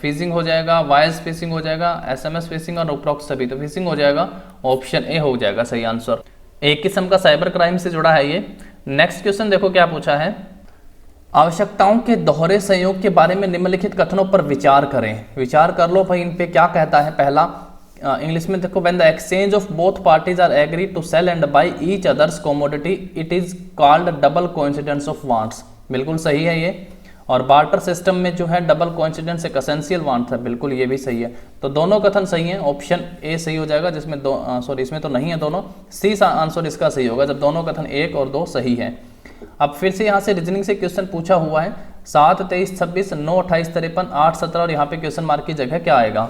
फिशिंग हो जाएगा, वायस फिशिंग हो जाएगा, एसएमएस फिशिंग और उपरोक्त सभी, तो फिशिंग हो जाएगा, ऑप्शन ए हो जाएगा सही आंसर। एक किस्म का साइबर क्राइम से जुड़ा है ये। नेक्स्ट क्वेश्चन देखो क्या पूछा है, आवश्यकताओं के दोहरे संयोग के बारे में निम्नलिखित कथनों पर विचार करें, विचार कर लो भाई इन पे क्या कहता है। पहला इंग्लिश में देखो, when the exchange of both parties are agree to sell and buy each others commodity it is called double coincidence of wants, बिल्कुल सही है ये। और बार्टर सिस्टम में जो है डबल कोइंसिडेंस एक एसेंशियल वांट है, बिल्कुल ये भी सही है, तो दोनों कथन सही हैं, ऑप्शन ए सही हो जाएगा, जिसमें इसमें तो नहीं है दोनों, सी आंसर इसका सही होगा जब दोनों कथन 1 और 2 सही है। अब फिर से यहाँ से रीजनिंग से क्वेश्चन पूछा हुआ है, 7, 23, 26, 9, 28, 53, 8, 17 और यहाँ पे क्वेश्चन मार्क की जगह क्या आएगा,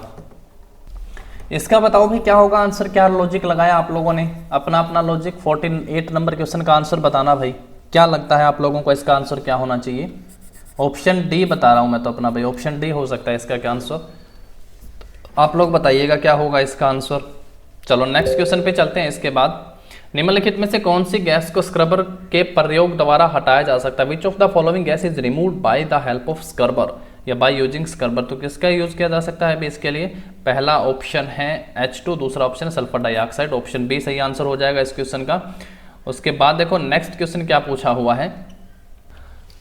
इसका बताओ भी क्या होगा आंसर, क्या लॉजिक लगाया आप लोगों ने, अपना अपना लॉजिक। 48 नंबर क्वेश्चन का आंसर बताना भाई, क्या लगता है आप लोगों को इसका आंसर क्या होना चाहिए। ऑप्शन डी बता रहा हूं मैं तो अपना भाई, ऑप्शन डी हो सकता है इसका क्या आंसर, आप लोग बताइएगा क्या होगा इसका आंसर। चलो नेक्स्ट क्वेश्चन पे चलते हैं। इसके बाद निम्नलिखित में से कौन सी गैस को स्क्रबर के प्रयोग द्वारा हटाया जा सकता है, which of the following gas is removed by the help of scrubber या बाय यूजिंग स्क्रबर, तो किसका यूज किया जा सकता है इसके लिए, पहला ऑप्शन है H2, दूसरा ऑप्शन है सल्फर डाइऑक्साइड, ऑप्शन बी सही आंसर हो जाएगा इस क्वेश्चन का। उसके बाद देखो नेक्स्ट क्वेश्चन क्या पूछा हुआ है,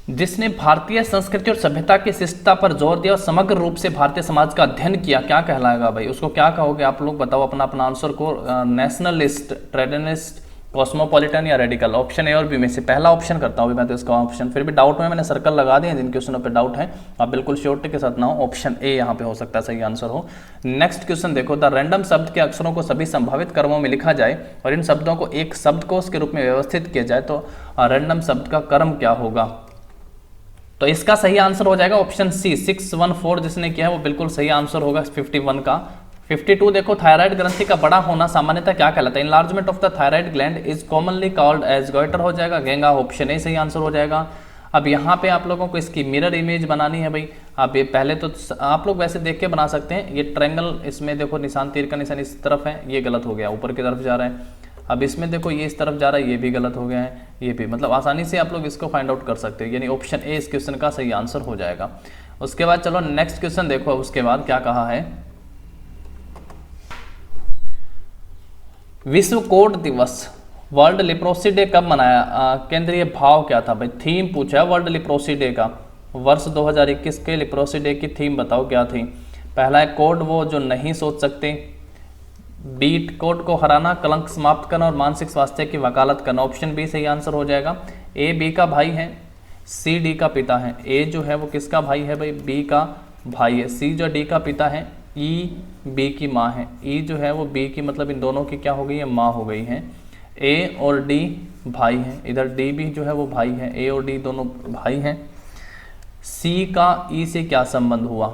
जिसने भारतीय संस्कृति और सभ्यता की शिष्टता पर जोर दिया और समग्र रूप से भारतीय समाज का अध्ययन किया, क्या कहलाएगा भाई, उसको क्या कहोगे आप लोग बताओ अपना अपना आंसर को, नेशनलिस्ट, ट्रेडिशनलिस्ट, कॉस्मोपॉलिटन या रेडिकल, ऑप्शन ए और बी में से पहला ऑप्शन करता हूँ मैं तो इसका ऑप्शन, फिर भी डाउट में मैंने सर्कल लगा दिए जिन क्वेश्चनों पे डाउट है, आप बिल्कुल श्योरिटी के साथ ना हो, ऑप्शन ए यहाँ पे हो सकता है सही आंसर हो। नेक्स्ट क्वेश्चन देखो, द रैंडम शब्द के अक्षरों को सभी संभावित क्रमों में लिखा जाए और इन शब्दों को एक शब्दकोश के रूप में व्यवस्थित किया जाए तो रैंडम शब्द का क्रम क्या होगा, तो इसका सही आंसर हो जाएगा ऑप्शन सी, 614 जिसने किया है वो बिल्कुल सही आंसर होगा 51 का। 52 देखो, थायराइड ग्रंथि का बड़ा होना सामान्यतः क्या कहलाता है, enlargement of the thyroid gland is commonly called as goitre हो जाएगा, गेंगा, ऑप्शन ए सही आंसर हो जाएगा। अब यहाँ पे आप लोगों को इसकी मिरर इमेज बनानी है भाई, आप ये पहले तो आप लोग वैसे देख के बना सकते हैं, ये ट्रायंगल इसमें देखो निशान, तीर का निशान इस तरफ है, ये गलत हो गया, ऊपर की तरफ जा रहा है। अब इसमें देखो ये इस तरफ जा रहा है, ये भी गलत हो गया है, ये भी, मतलब आसानी से आप लोग इसको फाइंड आउट कर सकते हो, यानी ऑप्शन ए इस क्वेश्चन का सही आंसर हो जाएगा। उसके बाद चलो नेक्स्ट क्वेश्चन देखो, उसके बाद क्या कहा है, विश्व कोढ़ दिवस, वर्ल्ड लिप्रोसी डे कब मनाया, केंद्रीय भाव क्या था भाई, थीम पूछा है वर्ल्ड लिप्रोसी डे का, वर्ष 2021 के लिप्रोसी डे की थीम बताओ क्या थी। पहला है कोढ़ वो जो नहीं सोच सकते, बीट कोढ़ को हराना, कलंक समाप्त करना और मानसिक स्वास्थ्य की वकालत करना, ऑप्शन बी सही आंसर हो जाएगा। ए बी का भाई है, सी डी का पिता है, ए जो है वो किसका भाई है भाई, बी का भाई है, सी जो डी का पिता है, ई बी की माँ है, ई जो है वो बी की मतलब इन दोनों की क्या हो गई है, माँ हो गई है। ए और डी भाई हैं, इधर डी भी जो है वो भाई है, ए और डी दोनों भाई हैं। सी का ई से क्या संबंध हुआ,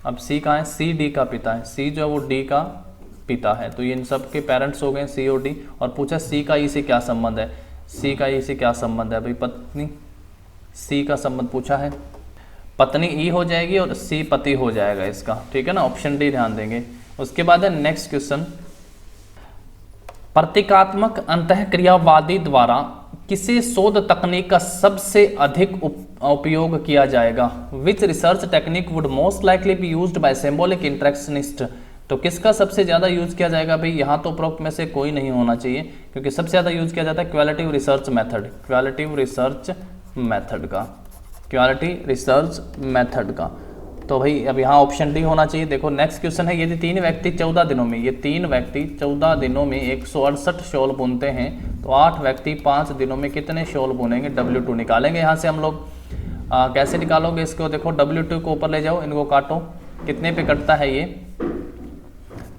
अब सी कहाँ है, सी डी का पिता है, सी जो है वो डी का पिता है, तो ये इन सब के पेरेंट्स हो गए सी और डी। और पूछा सी का ई से क्या संबंध है, सी का ई से क्या संबंध है भाई, पत्नी, सी का संबंध पूछा है, पत्नी ई हो जाएगी और सी पति हो जाएगा इसका, ठीक है ना, ऑप्शन डी ध्यान देंगे। उसके बाद है नेक्स्ट क्वेश्चन, प्रतीकात्मक अंतःक्रियावादी द्वारा किसे शोध तकनीक का सबसे अधिक उपयोग किया जाएगा, which research technique would most likely be used by symbolic interactionist, तो किसका सबसे ज्यादा यूज किया जाएगा भाई, यहाँ तो उपरोक्त में से कोई नहीं होना चाहिए, क्योंकि सबसे ज्यादा यूज किया जाता है qualitative research method, qualitative research method का, क्वालिटी रिसर्च मेथड का, तो भाई अब यहाँ ऑप्शन डी होना चाहिए। देखो नेक्स्ट क्वेश्चन है, यदि 3 व्यक्ति 14 दिनों में, ये 3 व्यक्ति 14 दिनों में 168 शॉल बुनते हैं, तो 8 व्यक्ति 5 दिनों में कितने शॉल बुनेंगे, W2 निकालेंगे। यहाँ से हम लोग कैसे निकालोगे इसको, देखो W2 को ऊपर ले जाओ, इनको काटो, कितने पे कटता है ये,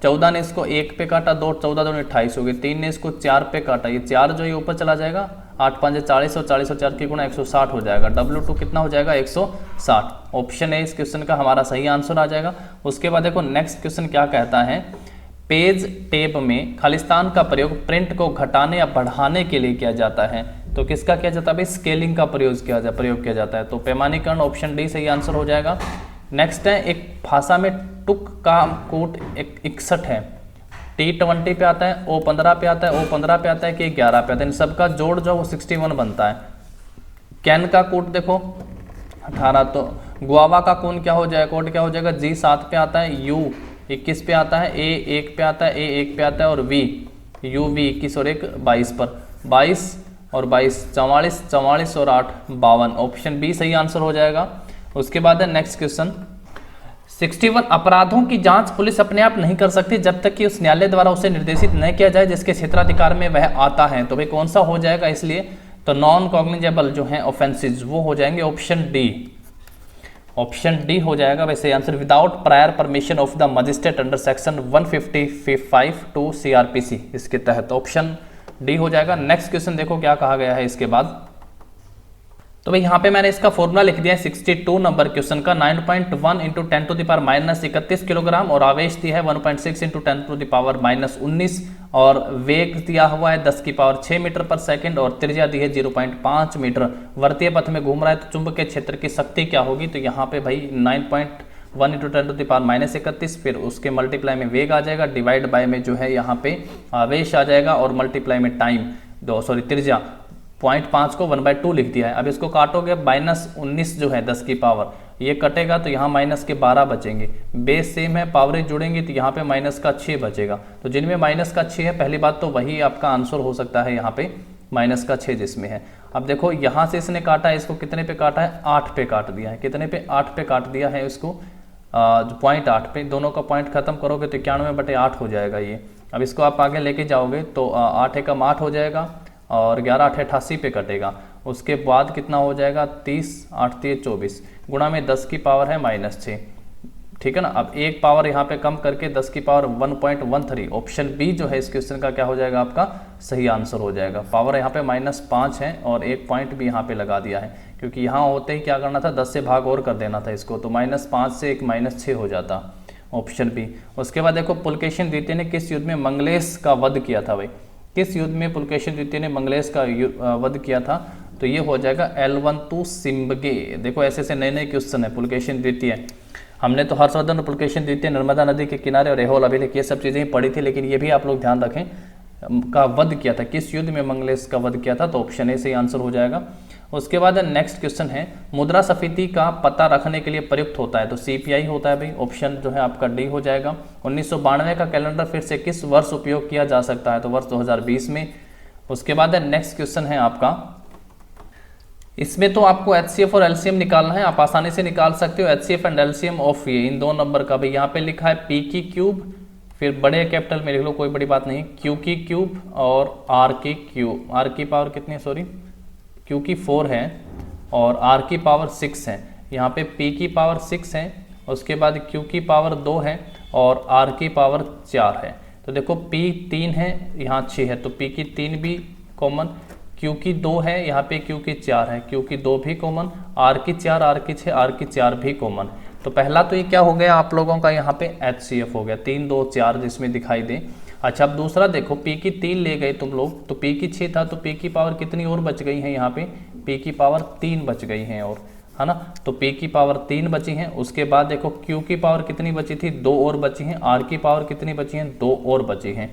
14 ने इसको 1 पे काटा, 2 14 2 28 हो गए, 3 ने इसको 4 पे काटा, ये 4 जो है ऊपर चला जाएगा, 8 5 40 और 40 और 4 की गुणा 160 हो जाएगा, W2 कितना हो जाएगा 160, ऑप्शन है इस क्वेश्चन का हमारा सही आंसर आ जाएगा। उसके बाद देखो नेक्स्ट क्वेश्चन क्या कहता है, पेज टेप में खालिस्तान का प्रयोग प्रिंट को घटाने या बढ़ाने के लिए किया जाता है, तो किसका किया जाता है भाई, स्केलिंग का प्रयोग किया जाता है, तो पैमानीकरण, ऑप्शन डी सही आंसर हो जाएगा। नेक्स्ट है, एक भाषा में टुक का कूट 61 है, T20 पे आता है, O15 पे आता है, O15 पे आता है कि 11 पे आता है, इन सबका जोड़ जो वो 61 बनता है। कैन का कोड देखो 18, तो गुआवा का कौन क्या हो जाएगा, कोड क्या हो जाएगा, G7 पे आता है, U 21 पे आता है, A 1 पे आता है, A 1 पे आता है, और V UV 21 और 1 22 पर, 22 और 22 44 44 और 8 52, ऑप्शन बी सही आंसर हो जाएगा। उसके बाद है नेक्स्ट क्वेश्चन, 61 अपराधों की जांच पुलिस अपने आप नहीं कर सकती जब तक कि उस न्यायालय द्वारा उसे निर्देशित न किया जाए जिसके क्षेत्राधिकार में वह आता है, तो भाई कौन सा हो जाएगा, इसलिए तो नॉन कॉग्निजेबल जो है ऑफेंसेस वो हो जाएंगे, ऑप्शन डी, ऑप्शन डी हो जाएगा वैसे answer, without prior permission of the magistrate under section 155 to CRPC, इसके तहत ऑप्शन डी हो जाएगा। नेक्स्ट क्वेश्चन देखो क्या कहा गया है इसके बाद, तो भाई यहाँ पे मैंने इसका फॉर्मूला लिख दिया है 62 नंबर क्वेश्चन का, 9.1 into 10 to the power minus 31 kilogram, और आवेश दिया है 1.6 into 10 to the power minus 19, और वेग दिया हुआ है 10 की पावर 6 मीटर पर सेकंड, और त्रिज्या दी है 0.5 मीटर, वर्तीय पथ में घूम रहा है, तो चुंबकीय क्षेत्र की शक्ति क्या होगी, तो यहाँ पे भाई 9.1 into 10 to the power minus 31, फिर उसके मल्टीप्लाई में वेग आ जाएगा, डिवाइड बाय में जो है यहाँ पे आवेश आ जाएगा, और मल्टीप्लाई में टाइम त्रिज्या 0.5 को 1/2 लिख दिया है। अब इसको काटोगे -19 जो है 10 की पावर, ये कटेगा तो यहाँ माइनस के 12 बचेंगे, बेस सेम है, पावरें जुड़ेंगी तो यहाँ पे माइनस का 6 बचेगा, तो जिनमें माइनस का 6 है पहली बात तो वही आपका आंसर हो सकता है, यहाँ पे माइनस का 6 जिसमें है। अब देखो यहाँ से इसने काटा है, इसको कितने पे काटा है, 8 पे काट दिया है, कितने पे 8 पे काट दिया है इसको, 0.8 पे, दोनों का पॉइंट खत्म करोगे तो 91/8 हो जाएगा ये। अब इसको आप आगे लेके जाओगे तो 8 एकम 8 हो जाएगा, और 11 8 88 पे कटेगा, उसके बाद कितना हो जाएगा 30 8 3 24 गुणा में 10 की पावर है -6, ठीक है ना। अब एक पावर यहाँ पे कम करके 10 की पावर 1.13, ऑप्शन बी जो है इस क्वेश्चन का क्या हो जाएगा, आपका सही आंसर हो जाएगा। पावर यहाँ पे -5 है और एक पॉइंट भी यहाँ पे लगा दिया है, क्योंकि यहाँ होते ही क्या करना था 10 से भाग और कर देना था इसको, तो -5 से एक -6 हो जाता, ऑप्शन बी। उसके बाद देखो पुलकेशिन द्वितीय ने किस युद्ध में मंगलेश का वध किया था भाई, किस युद्ध में पुलकेशिन द्वितीय ने मंगलेश का वध किया था, तो ये हो जाएगा एलवंतु सिम्बगे। देखो ऐसे नए नए क्वेश्चन है, पुलकेशिन द्वितीय, हमने तो हर्षवर्धन और पुलकेशिन द्वितीय नर्मदा नदी के किनारे और ऐहोल अभिलेख ये सब चीज़ें ही पढ़ी थी, लेकिन ये भी आप लोग ध्यान रखें का वध किया था, किस युद्ध में मंगलेश का वध किया था, तो ऑप्शन ए से आंसर हो जाएगा। उसके बाद नेक्स्ट क्वेश्चन है, मुद्रास्फीति का पता रखने के लिए प्रयुक्त होता है, तो CPI होता है भाई, ऑप्शन जो है आपका डी हो जाएगा। 1992 का कैलेंडर फिर से किस वर्ष उपयोग किया जा सकता है, तो वर्ष 2020 में। उसके बाद नेक्स्ट क्वेश्चन है आपका, इसमें तो आपको HCF और LCM निकालना है, आप आसानी से निकाल सकते हो, HCF एंड LCM ऑफ ये इन 2 नंबर का भी। यहाँ पे लिखा है P की क्यूब, फिर बड़े कैपिटल में लिख लो कोई बड़ी बात नहीं, Q की क्यूब और R की क्यूब, R की पावर कितनी है, सॉरी Q की 4 है, और r की पावर 6 है, यहाँ पे p की पावर 6 है, उसके बाद q की पावर 2 है और r की पावर 4 है। तो देखो p 3 है, यहाँ 6 है, तो p की 3 भी कॉमन, q की 2 है, यहाँ पे q की 4 है, q की 2 भी कॉमन, r की 4, r की 6, r की 4 भी कॉमन। तो पहला तो ये क्या हो गया आप लोगों का, यहाँ पे HCF हो गया, 3 2 4 जिसमें दिखाई दे। अच्छा अब दूसरा देखो, p की 3 ले गए तुम लोग, तो p की 6 था, तो p की पावर कितनी और बच गई है, यहाँ पे p की पावर 3 बच गई है और, है ना, तो p की पावर 3 बची हैं। उसके बाद देखो q की पावर कितनी बची थी, 2 और बची हैं, r की पावर कितनी बची हैं, 2 और बची हैं।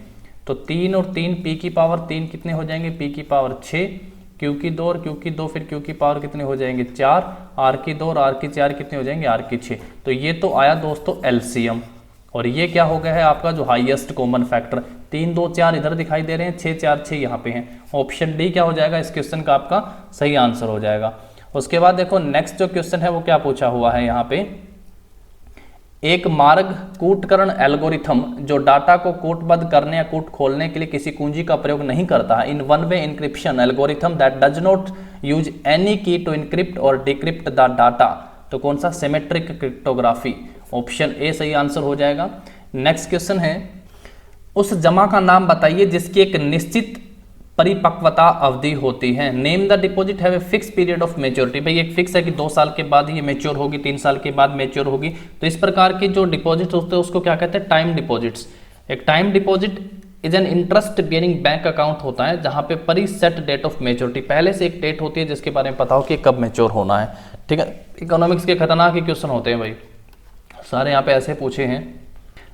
तो 3 और 3, p की पावर 3 कितने हो जाएंगे, p की पावर 6, q की 2 और q की 2, फिर q की पावर कितने हो जाएंगे 4, r की 2 और r की 4 कितने हो जाएंगे, r की 6। तो ये तो आया दोस्तों LCM, और ये क्या हो गया है आपका जो हाईएस्ट कॉमन फैक्टर। 3 2 4 इधर दिखाई दे रहे हैं, 6 4 6 यहाँ पे हैं। ऑप्शन डी क्या हो जाएगा इस क्वेश्चन का, आपका सही आंसर हो जाएगा। उसके बाद देखो नेक्स्ट जो क्वेश्चन है वो क्या पूछा हुआ है यहाँ पे, एक मार्ग कूटकरण एल्गोरिथम जो डाटा को कूटबद्ध करने या कूट खोलने के लिए किसी कुंजी का प्रयोग नहीं करता है, in one way encryption algorithm that does not use any key to encrypt और डिक्रिप्ट द डाटा। तो कौन सा, सिमेट्रिक क्रिप्टोग्राफी, ऑप्शन ए सही आंसर हो जाएगा। नेक्स्ट क्वेश्चन है, उस जमा का नाम बताइए जिसकी एक निश्चित परिपक्वता अवधि होती है। Name the deposit have a fix period of maturity. भाई एक फिक्स है कि 2 साल के बाद ये मेच्योर होगी, 3 साल के बाद मेच्योर होगी। तो इस प्रकार के जो डिपॉजिट होते हैं उसको क्या कहते हैं, टाइम डिपॉजिट्स। एक time deposit is an interest bearing bank account होता है जहां पे परी सेट डेट ऑफ मेच्योरिटी, पहले से एक डेट होती है जिसके बारे में पता हो कि कब मेच्योर होना है। ठीक है, इकोनॉमिक्स के खतरनाक ही क्वेश्चन होते हैं भाई, सारे यहाँ पे ऐसे पूछे हैं।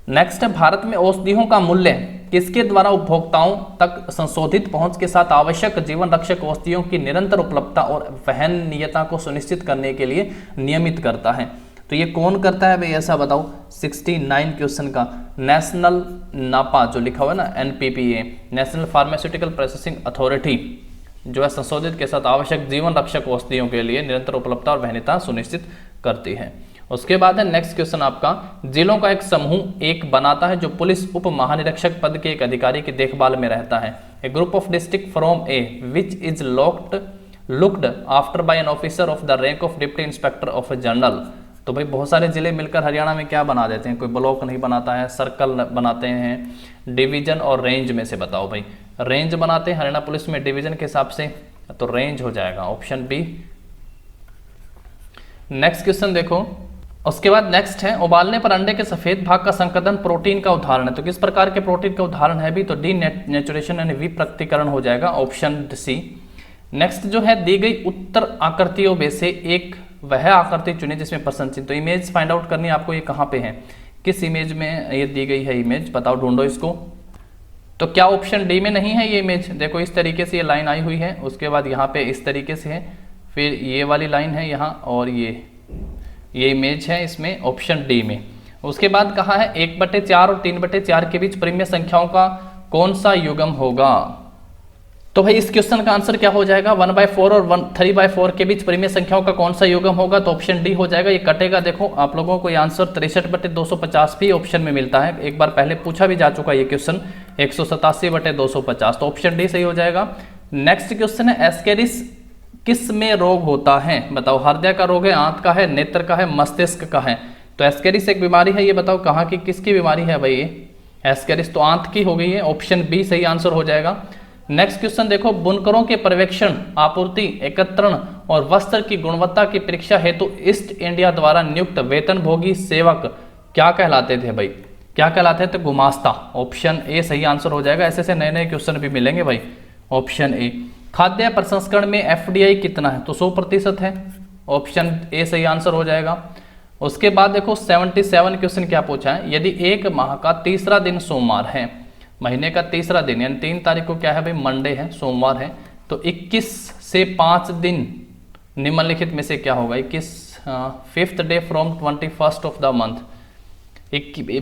नेक्स्ट है, भारत में औषधियों का मूल्य किसके द्वारा उपभोक्ताओं तक संशोधित पहुंच के साथ आवश्यक जीवन रक्षक औषधियों की निरंतर उपलब्धता और वहनीयता को सुनिश्चित करने के लिए नियमित करता है। तो ये कौन करता है भाई, ऐसा बताओ। 69 क्वेश्चन का नेशनल नापा जो लिखा हुआ है ना, NPPA, national pharmaceutical processing authority, जो है संशोधित के साथ आवश्यक जीवन रक्षक औषधियों के लिए निरंतर उपलब्धता और वहनीयता सुनिश्चित करती है। उसके बाद है नेक्स्ट क्वेश्चन आपका, जिलों का एक समूह एक बनाता है जो पुलिस उप महानिरीक्षक पद के एक अधिकारी की देखभाल में रहता है। A group of district from a which is looked after by an officer of the rank of deputy inspector of a general. तो भाई बहुत सारे जिले मिलकर हरियाणा में क्या बना देते हैं, कोई ब्लॉक नहीं बनाता है, सर्कल बनाते हैं, डिवीजन और रेंज में से बताओ भाई। रेंज बनाते हैं हरियाणा पुलिस में डिवीजन के हिसाब से, तो रेंज हो जाएगा ऑप्शन बी। नेक्स्ट क्वेश्चन देखो, उसके बाद नेक्स्ट है, उबालने पर अंडे के सफेद भाग का संकदन प्रोटीन का उदाहरण है। तो किस प्रकार के प्रोटीन का उदाहरण है भी, तो डी नेचुरेशन यानी विप्रक्तिकरण हो जाएगा, ऑप्शन सी। नेक्स्ट जो है, दी गई उत्तर आकृतियों में से एक वह आकृति चुने जिसमें प्रश्न चिन्ह। तो इमेज फाइंड आउट करनी है आपको, ये कहाँ पे है, किस इमेज में ये दी गई है इमेज, बताओ ढूंढो इसको। तो क्या ऑप्शन डी में नहीं है ये इमेज, देखो इस तरीके से ये लाइन आई हुई है, उसके बाद यहाँ पे इस तरीके से है, फिर ये वाली लाइन है यहाँ, और ये इमेज है इसमें ऑप्शन डी में। उसके बाद कहा है 1/4 और 3/4 के बीच परिमेय संख्याओं का कौन सा युग्म होगा। तो भाई इस क्वेश्चन का आंसर क्या हो जाएगा, 1/4 और 3/4 के बीच परिमेय संख्याओं का कौन सा युग्म होगा, तो ऑप्शन डी हो जाएगा। ये कटेगा, देखो आप लोगों को ये आंसर 63/250 भी ऑप्शन में मिलता है, एक बार पहले पूछा भी जा चुका ये क्वेश्चन, 187/250, तो ऑप्शन डी सही हो जाएगा। नेक्स्ट क्वेश्चन है, एस्केरिस किस में रोग होता है, बताओ। हृदय का रोग है, आंत का है, नेत्र का है, मस्तिष्क का है। तो एस्केरिस एक बीमारी है, ये बताओ कहाँ की, किसकी बीमारी है भाई ये, एस्केरिस तो आंत की हो गई है, ऑप्शन बी सही आंसर हो जाएगा। नेक्स्ट क्वेश्चन देखो, बुनकरों के पर्यवेक्षण, आपूर्ति, एकत्रण और वस्त्र की गुणवत्ता की परीक्षा हेतु ईस्ट इंडिया द्वारा नियुक्त वेतनभोगी सेवक क्या कहलाते थे भाई, क्या कहलाते थे, गुमास्ता, ऑप्शन ए सही आंसर हो जाएगा। ऐसे नए नए क्वेश्चन भी मिलेंगे भाई, ऑप्शन ए। खाद्य प्रसंस्करण में FDI कितना है, तो 100% है, ऑप्शन ए सही आंसर हो जाएगा। उसके बाद देखो 77 क्वेश्चन क्या पूछा है, यदि एक माह का तीसरा दिन सोमवार है, महीने का तीसरा दिन यानी 3 तारीख को क्या है भाई, मंडे है, सोमवार है, तो 21 से 5 दिन निम्नलिखित में से क्या होगा, 5th day from 21st of the month,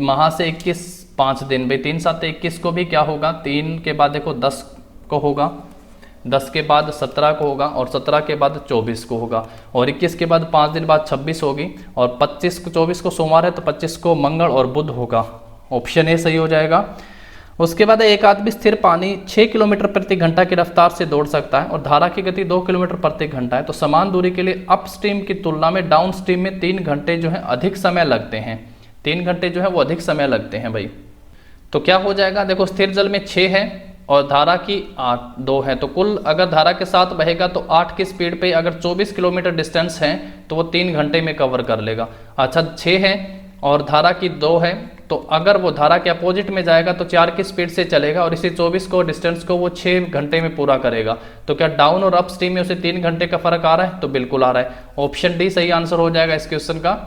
माह से 21 5 दिन भाई, 3 7 21 को भी क्या होगा, 3 के बाद देखो 10 को होगा, 10 के बाद 17 को होगा, और 17 के बाद 24 को होगा, और 21 के बाद 5 दिन बाद 26 होगी, और 24 को सोमवार है तो 25 को मंगल और बुध होगा, ऑप्शन ए सही हो जाएगा। उसके बाद एक आदमी स्थिर पानी 6 किलोमीटर प्रति घंटा की रफ्तार से दौड़ सकता है और धारा की गति 2 किलोमीटर प्रति घंटा है, तो समान दूरी के लिए अप स्ट्रीम की तुलना में डाउन स्ट्रीम में 3 घंटे जो है अधिक समय लगते हैं। 3 घंटे जो है वो अधिक समय लगते हैं भाई। तो क्या हो जाएगा, देखो स्थिर जल में 6 है और धारा की 2 है, तो कुल अगर धारा के साथ बहेगा तो 8 की स्पीड पे अगर 24 किलोमीटर डिस्टेंस है तो वो 3 घंटे में कवर कर लेगा। अच्छा 6 है और धारा की 2 है, तो अगर वो धारा के अपोजिट में जाएगा तो 4 की स्पीड से चलेगा और इसी 24 को डिस्टेंस को वो 6 घंटे में पूरा करेगा। तो क्या डाउन और अप स्ट्रीम में उसे 3 घंटे का फर्क आ रहा है, तो बिल्कुल आ रहा है। ऑप्शन डी सही आंसर हो जाएगा इस क्वेश्चन का।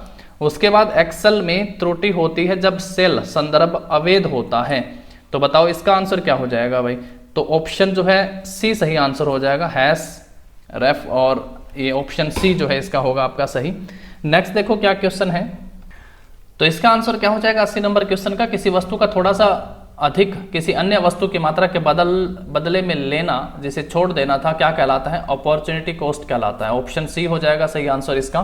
उसके बाद एक्सेल में त्रुटि होती है जब सेल संदर्भ अवैध होता है, तो बताओ इसका आंसर क्या हो जाएगा भाई। तो ऑप्शन जो है सी सही आंसर हो जाएगा, हैश रेफ, और ये ऑप्शन सी जो है इसका होगा आपका सही। नेक्स्ट देखो क्या क्वेश्चन है, तो इसका आंसर क्या हो जाएगा 80 नंबर क्वेश्चन का, किसी वस्तु का थोड़ा सा अधिक किसी अन्य वस्तु की मात्रा के बदले में लेना जिसे छोड़ देना था क्या कहलाता है, अपॉर्चुनिटी कॉस्ट कहलाता है। ऑप्शन सी हो जाएगा सही आंसर इसका।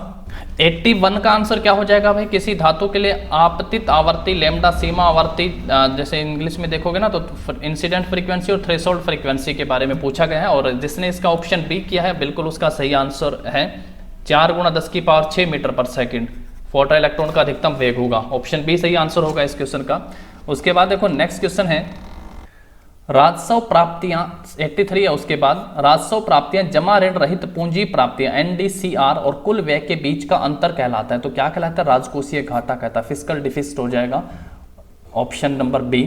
81 का आंसर क्या हो जाएगा भाई, किसी धातु के लिए आपतित आवर्ती लैम्डा सीमा आवर्ती, जैसे इंग्लिश में देखोगे ना तो इंसिडेंट फ्रीक्वेंसी और थ्रेशोल्ड फ्रीक्वेंसी के बारे में पूछा गया है, और जिसने इसका ऑप्शन बी किया है बिल्कुल उसका सही आंसर है 4 × 10⁶ मीटर पर सेकेंड फोटो इलेक्ट्रॉन का अधिकतम वेग होगा। ऑप्शन बी सही आंसर होगा इस क्वेश्चन का। उसके बाद देखो नेक्स्ट क्वेश्चन है, राजस्व प्राप्तियां 83 है, उसके बाद राजस्व प्राप्तियां जमा ऋण रहित पूंजी प्राप्तियां NDCR और कुल व्यय के बीच का अंतर कहलाता है, तो क्या कहलाता है, राजकोषीय घाटा कहता है, फिस्कल डिफिसिट हो जाएगा ऑप्शन नंबर बी।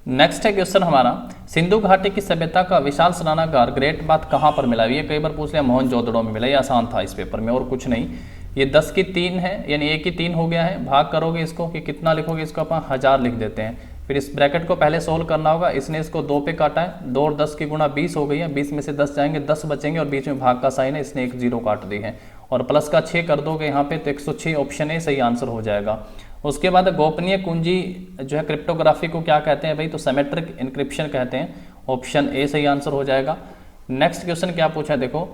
नेक्स्ट है क्वेश्चन हमारा, सिंधु घाटी की सभ्यता का विशाल स्नानागार ग्रेट बाथ कहां पर मिला, ये कई बार पूछ लिया, मोहनजोदड़ो में मिला, ये आसान था इस पेपर में और कुछ नहीं। ये 10 की 3 है यानी 1 की 3 हो गया है, भाग करोगे इसको कि कितना लिखोगे, इसको अपन 1000 लिख देते हैं, फिर इस ब्रैकेट को पहले सोल्व करना होगा। इसने इसको 2 पे काटा है, 2 और 10 की गुणा 20 हो गई है, 20 में से 10 जाएंगे 10 बचेंगे और बीच में भाग का साइन है, इसने एक 0 काट दी है, और प्लस का 6 कर दोगे यहाँ पे तो 106 ऑप्शन ए सही आंसर हो जाएगा। उसके बाद गोपनीय कुंजी जो है क्रिप्टोग्राफी को क्या कहते हैं भाई, तो सिमेट्रिक इंक्रिप्शन कहते हैं, ऑप्शन ए सही आंसर हो जाएगा। नेक्स्ट क्वेश्चन क्या पूछा देखो,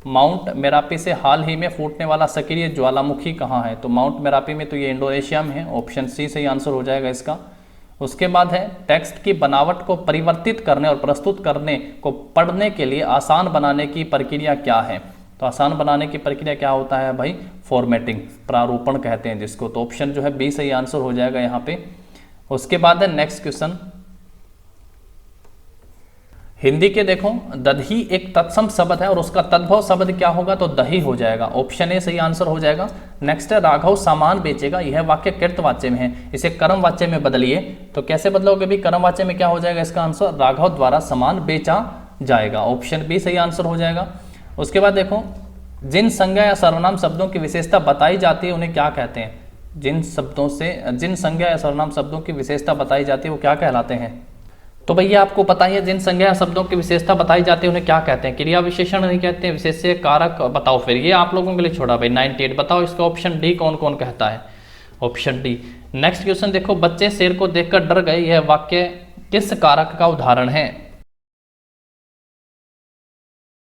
माउंट मेरापी से हाल ही में फूटने वाला सक्रिय ज्वालामुखी कहाँ है, तो माउंट मेरापी में तो ये इंडोनेशिया में है, ऑप्शन सी सही आंसर हो जाएगा इसका। उसके बाद है टेक्स्ट की बनावट को परिवर्तित करने और प्रस्तुत करने को पढ़ने के लिए आसान बनाने की प्रक्रिया क्या है, तो आसान बनाने की प्रक्रिया क्या होता है भाई, फॉर्मेटिंग, प्रारूपण कहते हैं जिसको, तो ऑप्शन जो है बी सही आंसर हो जाएगा यहाँ पे। उसके बाद है नेक्स्ट क्वेश्चन, हिंदी के देखो, दधी एक तत्सम शब्द है और उसका तद्भव शब्द क्या होगा, तो दही हो जाएगा, ऑप्शन ए सही आंसर हो जाएगा। नेक्स्ट है राघव सामान बेचेगा, यह वाक्य कृतवाच्य में है, इसे कर्म वाच्य में बदलिए, तो कैसे बदलोगे भी, कर्म वाच्य में क्या हो जाएगा इसका आंसर, राघव द्वारा सामान बेचा जाएगा, ऑप्शन बी सही आंसर हो जाएगा। उसके बाद देखो, जिन संज्ञा या सर्वनाम शब्दों की विशेषता बताई जाती है उन्हें क्या कहते हैं, जिन संज्ञा या सर्वनाम शब्दों की विशेषता बताई जाती है वो क्या कहलाते हैं, तो भैया आपको पता ही है जिन संज्ञा शब्दों की विशेषता बताई जाती है उन्हें क्या कहते हैं, क्रिया विशेषण नहीं कहते हैं, विशेष्य कारक, बताओ फिर, ये आप लोगों के लिए छोड़ा भाई 98, बताओ इसका ऑप्शन डी कौन कौन कहता है, ऑप्शन डी। नेक्स्ट क्वेश्चन देखो, बच्चे शेर को देखकर डर गए, यह वाक्य किस कारक का उदाहरण है,